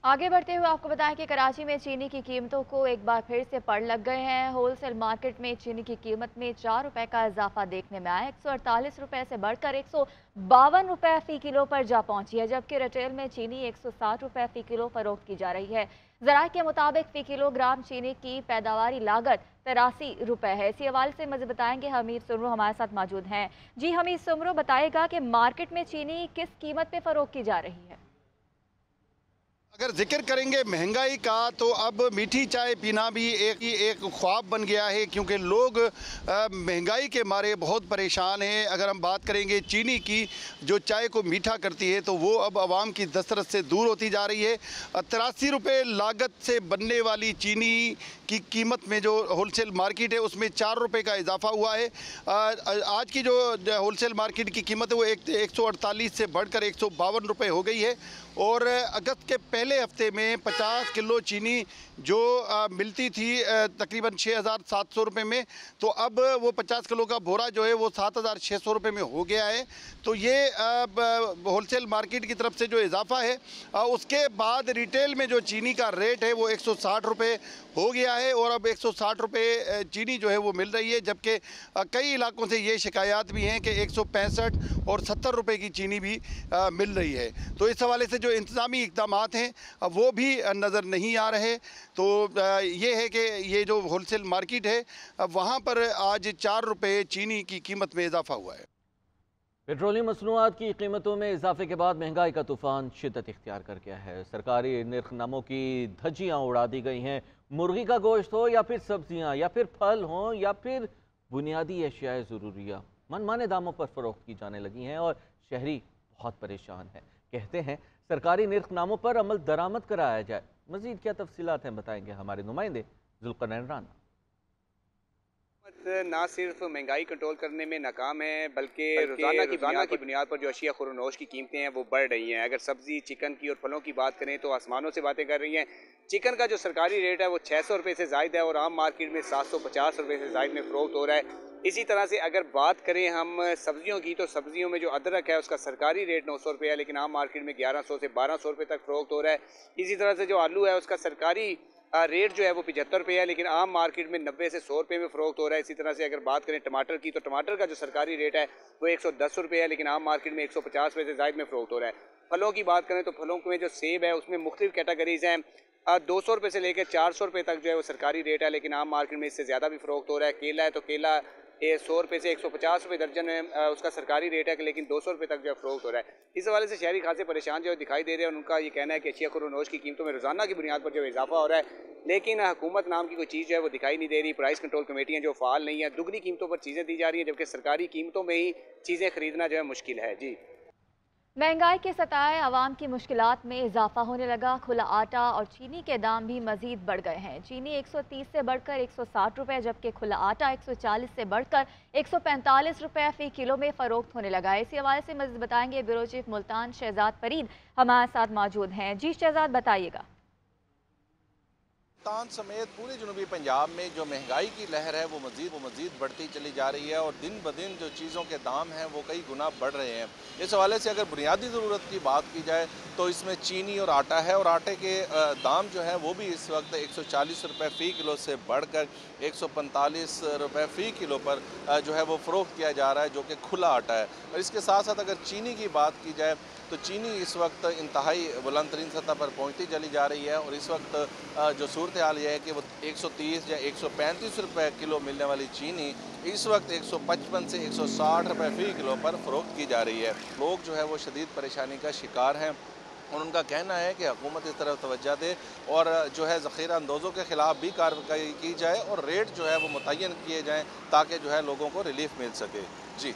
आगे बढ़ते हुए आपको बताएं कि कराची में चीनी की कीमतों को एक बार फिर से पड़ लग गए हैं। होलसेल मार्केट में चीनी की कीमत में 4 रुपए का इजाफा देखने में आया। 148 रुपए से बढ़कर 152 रुपए फी किलो पर जा पहुंची है, जबकि रिटेल में चीनी 160 रुपए फी किलो फरोख्त की जा रही है। जराये के मुताबिक फी किलोग्राम चीनी की पैदावारी लागत 83 रुपए है। इसी हवाले से मज़ीद बताएंगे हमीद सुमरो हमारे साथ मौजूद हैं। जी हमीद सुमरो, बताएगा कि मार्केट में चीनी किस कीमत पे फरोख्त की जा रही है। अगर जिक्र करेंगे महंगाई का तो अब मीठी चाय पीना भी एक ख्वाब बन गया है, क्योंकि लोग महंगाई के मारे बहुत परेशान हैं। अगर हम बात करेंगे चीनी की, जो चाय को मीठा करती है, तो वो अब आवाम की दस्तरस से दूर होती जा रही है। 83 रुपये लागत से बनने वाली चीनी की कीमत में जो होलसेल मार्केट है उसमें 4 रुपये का इजाफा हुआ है। आज की जो होलसेल मार्केट की कीमत है वो 148 से बढ़कर 152 रुपये हो गई है। और अगस्त के पहले हफ्ते में 50 किलो चीनी जो मिलती थी तकरीबन 6,700 रुपये में, तो अब वो 50 किलो का बोरा जो है वो 7,600 रुपये में हो गया है। तो ये होलसेल मार्केट की तरफ से जो इजाफा है, उसके बाद रिटेल में जो चीनी का रेट है वो 160 रुपये हो गया है। और अब 160 रुपये चीनी जो है वो मिल रही है, जबकि कई इलाकों से ये शिकायत भी हैं कि 165 और 70 रुपये की चीनी भी मिल रही है। तो इस हवाले से जो इंतज़ामी इक़दाम हैं वो भी नज़र नहीं आ रहे। तो ये है कि ये जो होलसेल मार्केट है वहाँ पर आज 4 रुपये चीनी की कीमत में इजाफा हुआ है। पेट्रोलियम मसनूआत की कीमतों में इजाफे के बाद महंगाई का तूफान शिद्दत इख्तियार कर गया है। सरकारी निर्खनामों की धज्जियाँ उड़ा दी गई हैं। मुर्गी का गोश्त हो या फिर सब्जियाँ या फिर फल हों या फिर बुनियादी अशियाए ज़रूरिया मनमाने दामों पर फ़रोख्त की जाने लगी हैं और शहरी बहुत परेशान है। कहते हैं सरकारी निर्खनामों पर अमल दरामद कराया जाए। मज़ीद क्या तफसीलात हैं बताएंगे हमारे नुमाइंदे जुल्करनैन राना। ना सिर्फ महंगाई कंट्रोल करने में नाकाम है, बल्कि रोज़ाना की बुनियाद पर जो अशिया खुरनोश की कीमतें हैं वो बढ़ रही हैं। अगर सब्ज़ी, चिकन की और फलों की बात करें तो आसमानों से बातें कर रही हैं। चिकन का जो सरकारी रेट है वो 600 रुपये से ज़ायद है और आम मार्केट में 750 रुपये से ज़ायद में फ़रोख्त हो रहा है। इसी तरह से अगर बात करें हम सब्जियों की, तो सब्जियों में जो अदरक है उसका सरकारी रेट 900 रुपये है, लेकिन आम मार्केट में 1100 से 1200 रुपये तक फ़रोख्त हो रहा है। इसी तरह से जो आलू है उसका सरकारी रेट जो है वो 75 रुपये है, लेकिन आम मार्केट में 90 से 100 रुपये में फ़रोख्त हो रहा है। इसी तरह से अगर बात करें टमाटर की, तो टमाटर का जो सरकारी रेट है वो 110 रुपये है, लेकिन आम मार्केट में 150 रुपये से ज़ायद में फ़रोख्त हो रहा है। फलों की बात करें तो फलों में जो सेब है उसमें मुख्तलिफ कैटेगरीज़ हैं। 200 रुपये से लेकर 400 रुपये तक जो है वो सरकारी रेट है, लेकिन आम मार्केट में इससे ज़्यादा भी फ़रोख्त हो रहा है। केला है तो केला 100 रुपये से 150 रुपये दर्जन है, उसका सरकारी रेट है, लेकिन 200 रुपये तक जो है फ़रोख्त हो रहा है। इस हवाले से शहरी खासे परेशान जो दिखाई दे रहे हैं। उनका ये कहना है कि अशिया खुरनोश की कीमतों में रोज़ाना की बुनियाद पर जो इजाफा हो रहा है, लेकिन हुकूमत नाम की कोई चीज़ जो है वो दिखाई नहीं दे रही। प्राइस कंट्रोल कमेटियाँ जो फ़ाल नहीं है, दुगनी कीमतों पर चीज़ें दी जा रही हैं, जबकि सरकारी कीमतों में ही चीज़ें ख़रीदना जो है मुश्किल है। जी, महंगाई के सताए आवाम की मुश्किलात में इजाफा होने लगा। खुला आटा और चीनी के दाम भी मजीद बढ़ गए हैं। चीनी 130 से बढ़कर 160 रुपये, जबकि खुला आटा 140 से बढ़कर 145 रुपये फी किलो में फ़रोख्त होने लगा है। इसी हवाले से मजीद बताएंगे ब्यूरो चीफ मुल्तान शहजाद फरीद हमारे साथ मौजूद हैं। जी शहजाद, बताइएगा। मुल्तान समेत पूरे जनूबी पंजाब में जो महंगाई की लहर है वो मज़ीद बढ़ती चली जा रही है और दिन ब दिन जो चीज़ों के दाम हैं वो कई गुना बढ़ रहे हैं। इस हवाले से अगर बुनियादी ज़रूरत की बात की जाए तो इसमें चीनी और आटा है, और आटे के दाम जो है वो भी इस वक्त 140 रुपये फ़ी किलो से बढ़कर 145 रुपये फ़ी किलो पर जो है वो फ़रोख्त किया जा रहा है, जो कि खुला आटा है। और इसके साथ साथ अगर चीनी की बात की जाए तो चीनी इस वक्त इंतहाई बुलंद तरीन सतह पर पहुँचती चली जा रही है। और इस वक्त जो सूरत हाल यह है कि वो 130 या 135 रुपये किलो मिलने वाली चीनी इस वक्त 155 से 160 रुपये फ़ी किलो पर फ़रोख्त की जा रही है। लोग जो है वो शदीद परेशानी का शिकार हैं और उनका कहना है कि हुकूमत इस तरफ तवज्जो दे और जो है ज़ख़ीरा अंदोज़ों के ख़िलाफ़ भी कार्रवाई की जाए और रेट जो है वो मुतय्यन किए जाएँ ताकि जो है लोगों को रिलीफ मिल सके। जी।